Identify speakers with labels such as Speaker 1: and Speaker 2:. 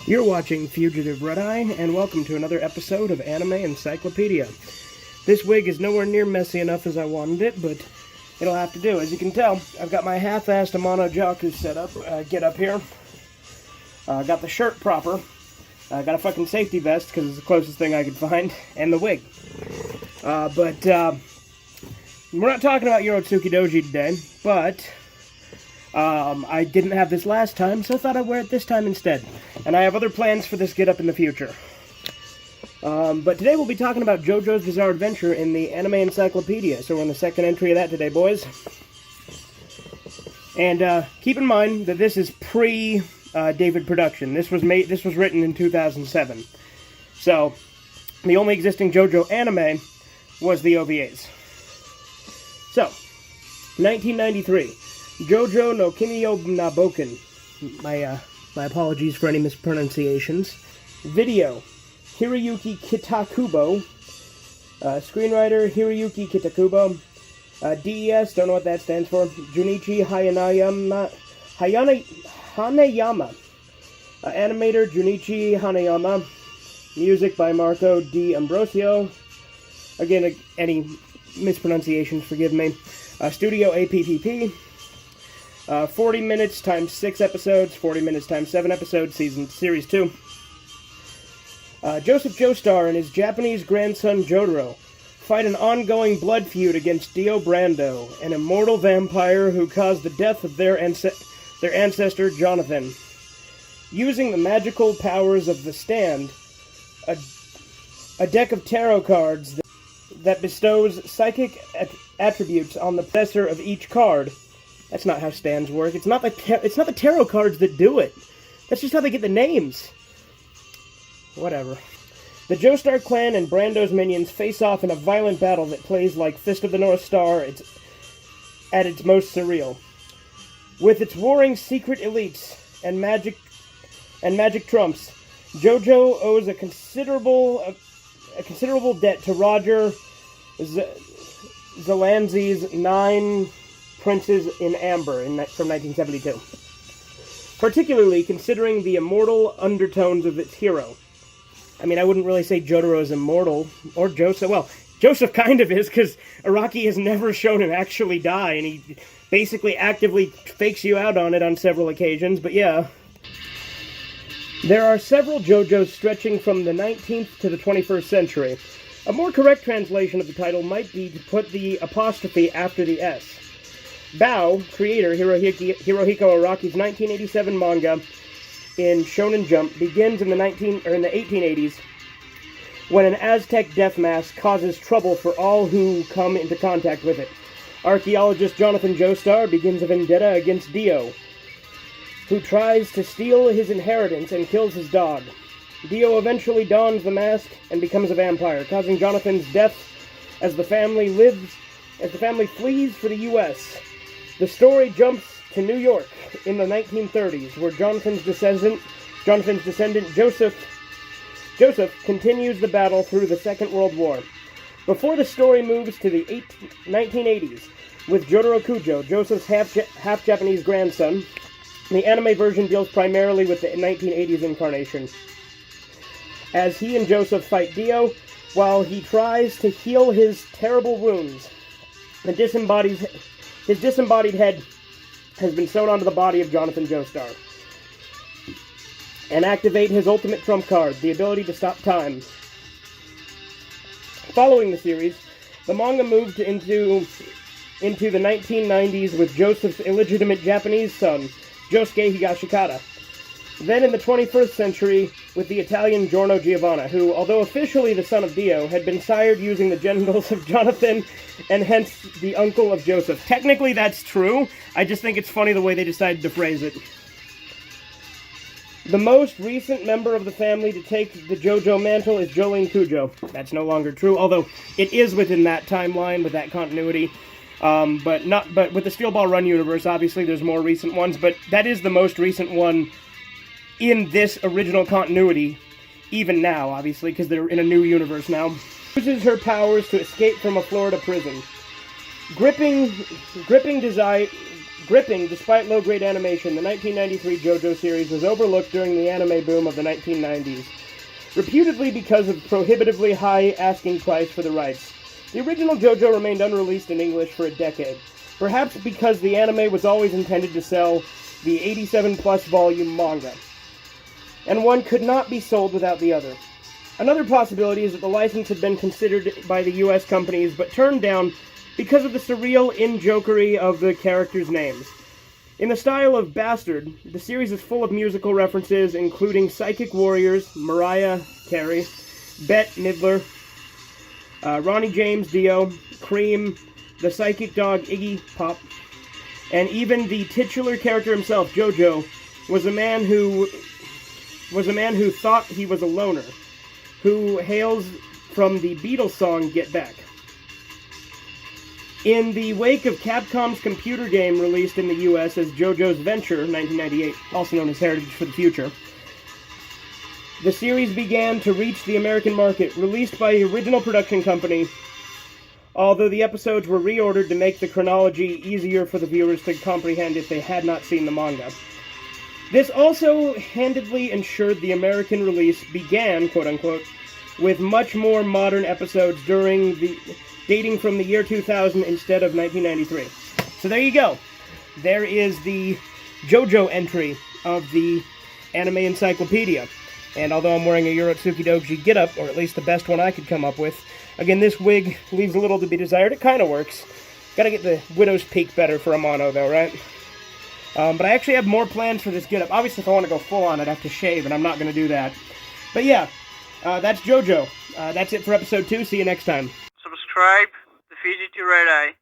Speaker 1: You're watching Fugitive Red-Eye, and welcome to another episode of Anime Encyclopedia. This wig is nowhere near messy enough as I wanted it, but it'll have to do. As you can tell, I've got my half-assed Amano Jaku set up. Get up here. Got the shirt proper. Got a fucking safety vest, because it's the closest thing I could find, and the wig. But we're not talking about Yorotsuki Doji today, but I didn't have this last time, so I thought I'd wear it this time instead. And I have other plans for this get-up in the future. But today we'll be talking about JoJo's Bizarre Adventure in the Anime Encyclopedia. So we're on the second entry of that today, boys. And keep in mind that this is pre-David production. This was written in 2007. So the only existing JoJo anime was the OVAs. So, 1993. JoJo no Kimi-yo Naboken. My apologies for any mispronunciations. Video, Hiroyuki Kitakubo. Screenwriter, Hiroyuki Kitakubo. DES, don't know what that stands for. Junichi Hanayama. Animator, Junichi Hanayama. Music by Marco D. Ambrosio. Again, any mispronunciations, forgive me. Studio APPP. 40 minutes times 6 episodes, 40 minutes times 7 episodes, Series 2. Joseph Joestar and his Japanese grandson Jotaro fight an ongoing blood feud against Dio Brando, an immortal vampire who caused the death of their ancestor Jonathan. Using the magical powers of the stand, a deck of tarot cards that bestows psychic attributes on the possessor of each card. That's not how stands work. It's not the tarot cards that do it. That's just how they get the names. Whatever. The Joestar clan and Brando's minions face off in a violent battle that plays like Fist of the North Star at its most surreal. With its warring secret elites and magic trumps, JoJo owes a considerable debt to Roger Zelanzi's 9 Princes in Amber from 1972. Particularly considering the immortal undertones of its hero. I mean, I wouldn't really say Jotaro is immortal, or Joseph. Well, Joseph kind of is, because Araki has never shown him actually die, and he basically actively fakes you out on it on several occasions, but yeah. There are several JoJos stretching from the 19th to the 21st century. A more correct translation of the title might be to put the apostrophe after the S. Bao, creator Hirohiko Araki's 1987 manga in Shonen Jump, begins in the 1880s when an Aztec death mask causes trouble for all who come into contact with it. Archaeologist Jonathan Joestar begins a vendetta against Dio, who tries to steal his inheritance and kills his dog. Dio eventually dons the mask and becomes a vampire, causing Jonathan's death as the family flees for the U.S. The story jumps to New York in the 1930s, where Jonathan's descendant Joseph continues the battle through the Second World War. Before the story moves to the 1980s, with Jotaro Kujo, Joseph's half-Japanese grandson, the anime version deals primarily with the 1980s incarnation, as he and Joseph fight Dio while he tries to heal his terrible wounds. His disembodied head has been sewn onto the body of Jonathan Joestar, and activate his ultimate trump card, the ability to stop time. Following the series, the manga moved into the 1990s with Joseph's illegitimate Japanese son, Josuke Higashikata. Then in the 21st century, with the Italian Giorno Giovanna, who, although officially the son of Dio, had been sired using the genitals of Jonathan, and hence the uncle of Joseph. Technically that's true, I just think it's funny the way they decided to phrase it. The most recent member of the family to take the JoJo mantle is Jolene Kujo. That's no longer true, although it is within that timeline, with that continuity. But with the Steel Ball Run universe, obviously there's more recent ones, but that is the most recent one in this original continuity, even now, obviously, because they're in a new universe now. Uses her powers to escape from a Florida prison. Gripping Gripping, despite low-grade animation, the 1993 JoJo series was overlooked during the anime boom of the 1990s, reputedly because of prohibitively high asking price for the rights. The original JoJo remained unreleased in English for a decade, perhaps because the anime was always intended to sell the 87-plus volume manga, and one could not be sold without the other. Another possibility is that the license had been considered by the US companies, but turned down because of the surreal in-jokery of the characters' names. In the style of Bastard, the series is full of musical references, including Psychic Warriors, Mariah Carey, Bette Midler, Ronnie James Dio, Cream, the Psychic Dog Iggy Pop, and even the titular character himself, JoJo, was a man who thought he was a loner, who hails from the Beatles song Get Back. In the wake of Capcom's computer game released in the US as JoJo's Venture, 1998, also known as Heritage for the Future, the series began to reach the American market, released by the original production company, although the episodes were reordered to make the chronology easier for the viewers to comprehend if they had not seen the manga. This also handedly ensured the American release began, quote-unquote, with much more modern episodes dating from the year 2000 instead of 1993. So there you go. There is the JoJo entry of the Anime Encyclopedia. And although I'm wearing a Yorotsuki Doji getup, or at least the best one I could come up with, again, this wig leaves a little to be desired. It kind of works. Gotta get the widow's peak better for a mono, though, right? But I actually have more plans for this getup. Obviously, if I want to go full on, I'd have to shave, and I'm not going to do that. But yeah, that's JoJo. That's it for episode 2. See you next time.
Speaker 2: Subscribe, defeat it, Red Eye.